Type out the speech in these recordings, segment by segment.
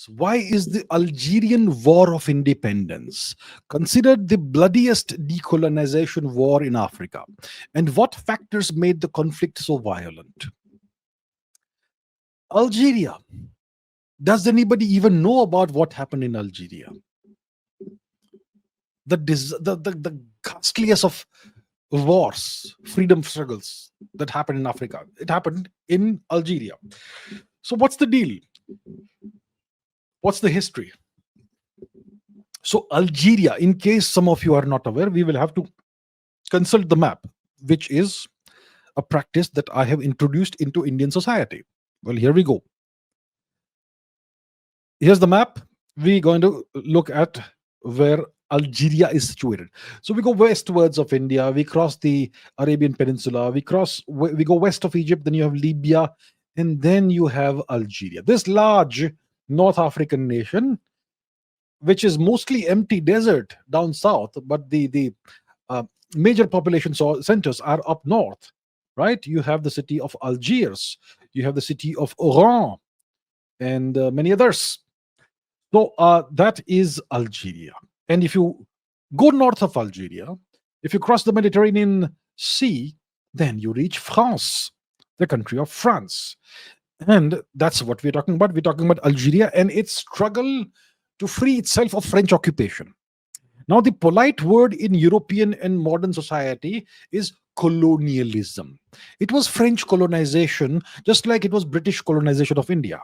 Why is the Algerian War of Independence considered the bloodiest decolonization war in Africa? And what factors made the conflict so violent? Algeria. Does anybody even know about what happened in Algeria? The ghastliest of wars, freedom struggles that happened in Africa. It happened in Algeria. So, what's the deal? What's the history? So, Algeria, in case some of you are not aware, we will have to consult the map, which is a practice that I have introduced into Indian society. Well, here we go. Here's the map. We're going to look at where Algeria is situated. So we go westwards of India, we cross the Arabian Peninsula, we go west of Egypt, then you have Libya, and then you have Algeria. This large North African nation, which is mostly empty desert down south, but the major population centers are up north, right? You have the city of Algiers, you have the city of Oran, and many others. So that is Algeria. And if you go north of Algeria, if you cross the Mediterranean Sea, then you reach France, the country of France. And that's what we're talking about. We're talking about Algeria and its struggle to free itself of French occupation. Now, the polite word in European and modern society is colonialism. It was French colonization, just like it was British colonization of India.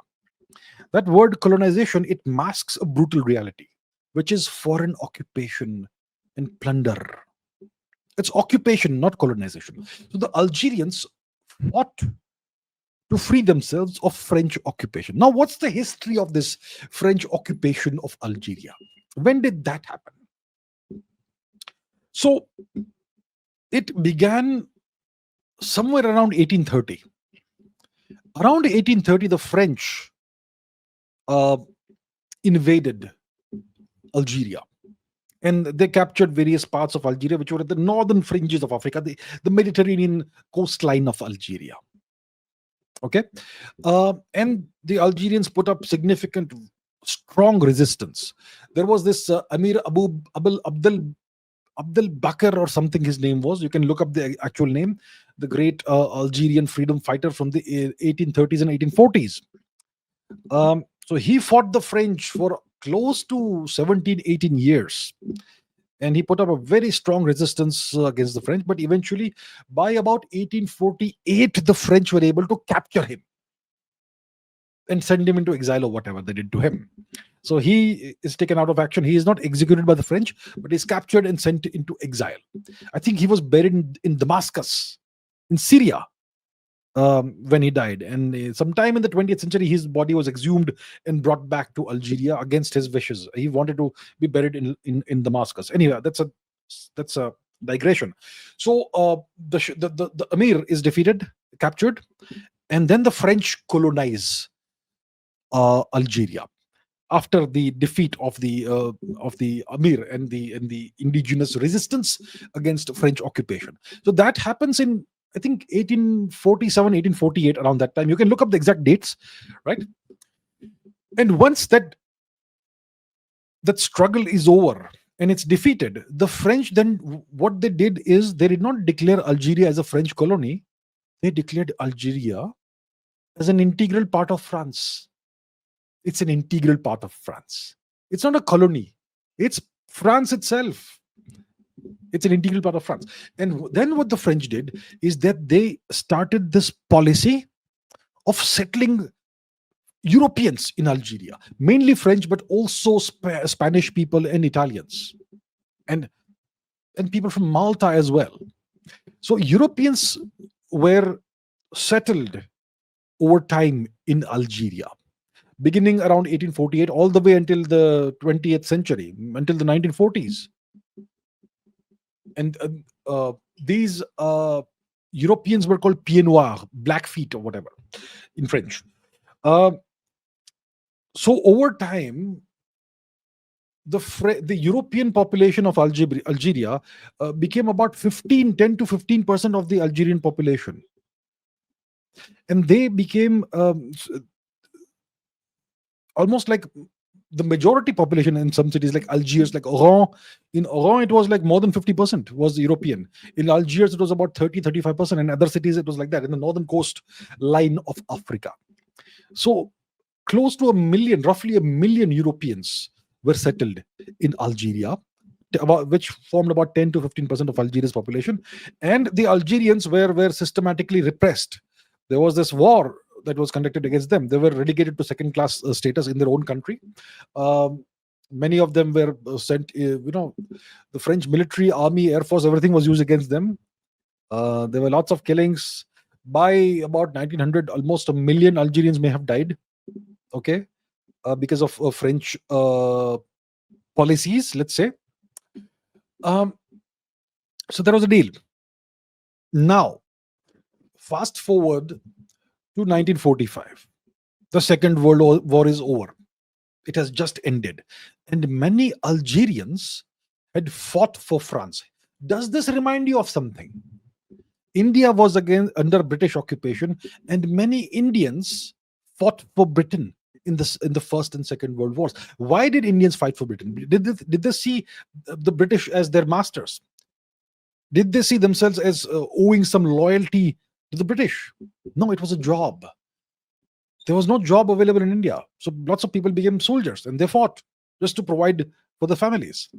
That word colonization, it masks a brutal reality, which is foreign occupation and plunder. It's occupation, not colonization. So the Algerians fought to free themselves of French occupation. Now, what's the history of this French occupation of Algeria? When did that happen? So it began somewhere around 1830. Around 1830, the French invaded Algeria, and they captured various parts of Algeria, which were at the northern fringes of Africa, the Mediterranean coastline of Algeria. Okay, and the Algerians put up significant, strong resistance. There was this Amir Abdel Bakr or something his name was. You can look up the actual name. The great Algerian freedom fighter from the 1830s and 1840s. So he fought the French for close to 17, 18 years. And he put up a very strong resistance against the French. But eventually, by about 1848, the French were able to capture him and send him into exile or whatever they did to him. So he is taken out of action. He is not executed by the French, but is captured and sent into exile. I think he was buried in Damascus, in Syria, when he died. And sometime in the 20th century, his body was exhumed and brought back to Algeria against his wishes. He wanted to be buried in Damascus. Anyway, that's a digression. So the Amir is defeated, captured, and then the French colonize Algeria after the defeat of the Amir and the indigenous resistance against French occupation. So that happens in, I think, 1847, 1848, around that time. You can look up the exact dates, right? And once that struggle is over and it's defeated, the French then, what they did is they did not declare Algeria as a French colony. They declared Algeria as an integral part of France. It's an integral part of France. It's not a colony. It's France itself. It's an integral part of France. And then what the French did is that they started this policy of settling Europeans in Algeria, mainly French, but also Spanish people and Italians, and people from Malta as well. So Europeans were settled over time in Algeria, beginning around 1848, all the way until the 20th century, until the 1940s. And these Europeans were called pieds noirs, Blackfeet or whatever in French. So over time, the European population of Algeria became about 10 to 15% of the Algerian population. And they became almost like the majority population in some cities like Algiers, like Oran. In Oran, it was like more than 50% was European. In Algiers, it was about 30-35%. In other cities, it was like that in the northern coast line of Africa. So close to a million, roughly a million Europeans were settled in Algeria, about which formed about 10 to 15% of Algeria's population. And the Algerians were systematically repressed. There was this war that was conducted against them. They were relegated to second class status in their own country. Um, Many of them were sent, the French military, army, air force, everything was used against them. There were lots of killings. By about 1900, almost a million Algerians may have died. Okay, because of French policies, let's say. Um, so there was a deal. Now, fast forward to 1945. The Second World War is over. It has just ended. And many Algerians had fought for France. Does this remind you of something? India was again under British occupation, and many Indians fought for Britain in the First and Second World Wars. Why did Indians fight for Britain? Did they see the British as their masters? Did they see themselves as owing some loyalty to the British? No, it was a job. There was no job available in India. So lots of people became soldiers and they fought just to provide for the families.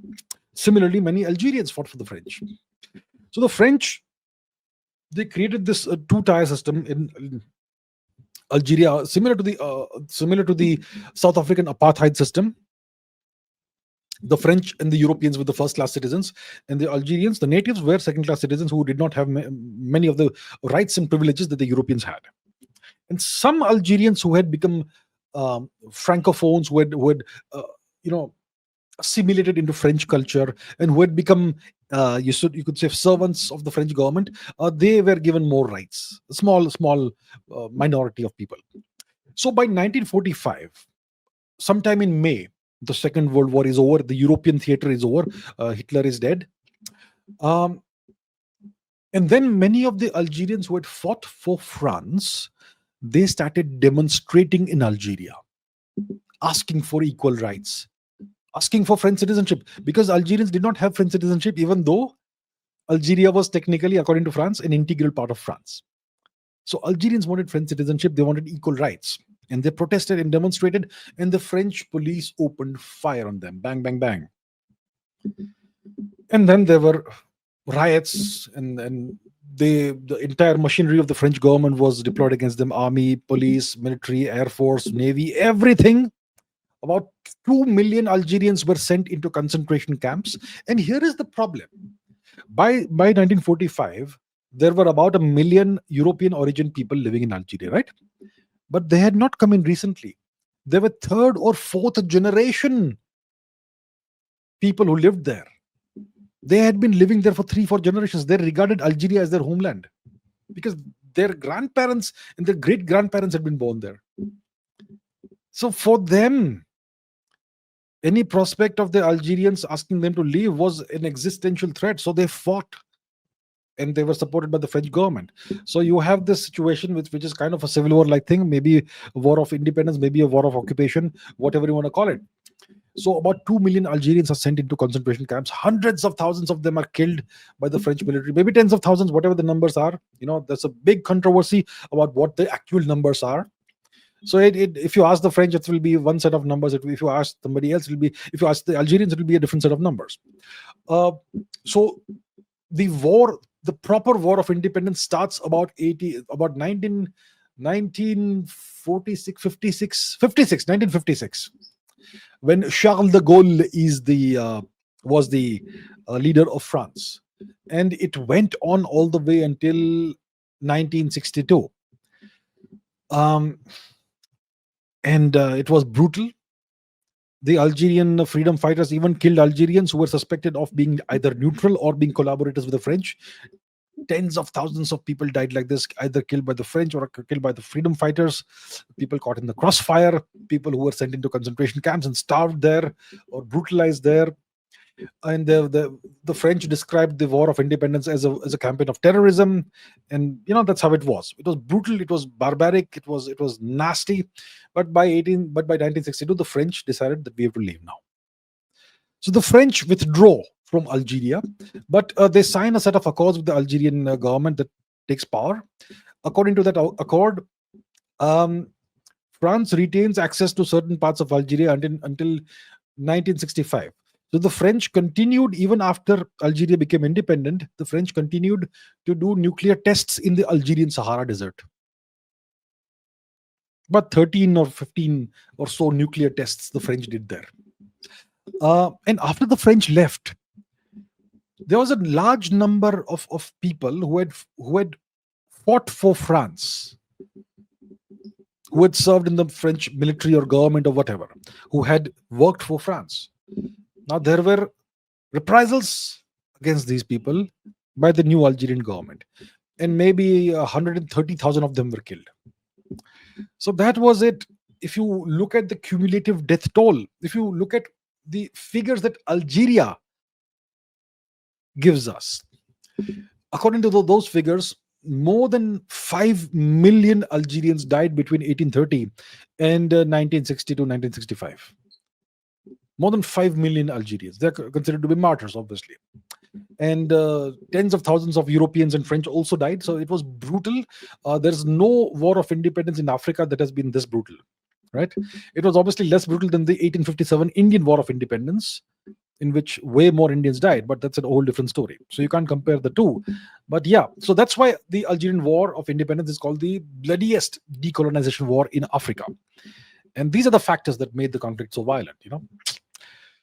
Similarly, many Algerians fought for the French. So the French, they created this two-tier system in Algeria, similar to the South African apartheid system. The French and the Europeans were the first class citizens, and the Algerians, the natives, were second class citizens who did not have many of the rights and privileges that the Europeans had. And some Algerians who had become francophones, who had assimilated into French culture, and who had become you could say servants of the French government, they were given more rights. A small minority of people. So by 1945, sometime in May, the Second World War is over. The European theater is over. Hitler is dead. And then many of the Algerians who had fought for France, they started demonstrating in Algeria, asking for equal rights, asking for French citizenship, because Algerians did not have French citizenship, even though Algeria was technically, according to France, an integral part of France. So Algerians wanted French citizenship, they wanted equal rights. And they protested and demonstrated, and the French police opened fire on them. Bang, bang, bang. And then there were riots, and the entire machinery of the French government was deployed against them. Army, police, military, air force, navy, everything. About 2 million Algerians were sent into concentration camps. And here is the problem. By 1945, there were about 1 million European origin people living in Algeria, right? But they had not come in recently. They were third or fourth generation people who lived there. They had been living there for 3-4 generations. They regarded Algeria as their homeland because their grandparents and their great grandparents had been born there. So for them, any prospect of the Algerians asking them to leave was an existential threat. So they fought, and they were supported by the French government. So you have this situation which is kind of a civil war like thing, maybe a war of independence, maybe a war of occupation, whatever you want to call it. So about 2 million Algerians are sent into concentration camps. Hundreds of thousands of them are killed by the French military, maybe tens of thousands, whatever the numbers are. There's a big controversy about what the actual numbers are. So if you ask the French, it will be one set of numbers. If you ask somebody else, if you ask the Algerians, it will be a different set of numbers. So the war, the proper war of independence, starts about 1956, when Charles de Gaulle was the leader of France, and it went on all the way until 1962. And it was brutal. The Algerian freedom fighters even killed Algerians who were suspected of being either neutral or being collaborators with the French. Tens of thousands of people died like this, either killed by the French or killed by the freedom fighters. People caught in the crossfire, people who were sent into concentration camps and starved there or brutalized there. And the French described the War of Independence as a campaign of terrorism, and that's how it was. It was brutal, it was barbaric, it was nasty. But by 1962, the French decided that we have to leave now. So the French withdraw from Algeria, but they sign a set of accords with the Algerian government that takes power. According to that accord, um, France retains access to certain parts of Algeria until 1965. So the French continued even after Algeria became independent. The French continued to do nuclear tests in the Algerian Sahara Desert. About 13 or 15 or so nuclear tests the French did there. And after the French left, there was a large number of people who had fought for France, who had served in the French military or government or whatever, who had worked for France. Now there were reprisals against these people by the new Algerian government, and maybe 130,000 of them were killed. So that was it. If you look at the cumulative death toll, if you look at the figures that Algeria gives us, according to those figures, more than 5 million Algerians died between 1830 and 1960 to 1965. More than 5 million Algerians. They're considered to be martyrs, obviously. And tens of thousands of Europeans and French also died. So it was brutal. There's no war of independence in Africa that has been this brutal, right? It was obviously less brutal than the 1857 Indian War of Independence, in which way more Indians died, but that's a whole different story. So you can't compare the two. But yeah, so that's why the Algerian War of Independence is called the bloodiest decolonization war in Africa. And these are the factors that made the conflict so violent.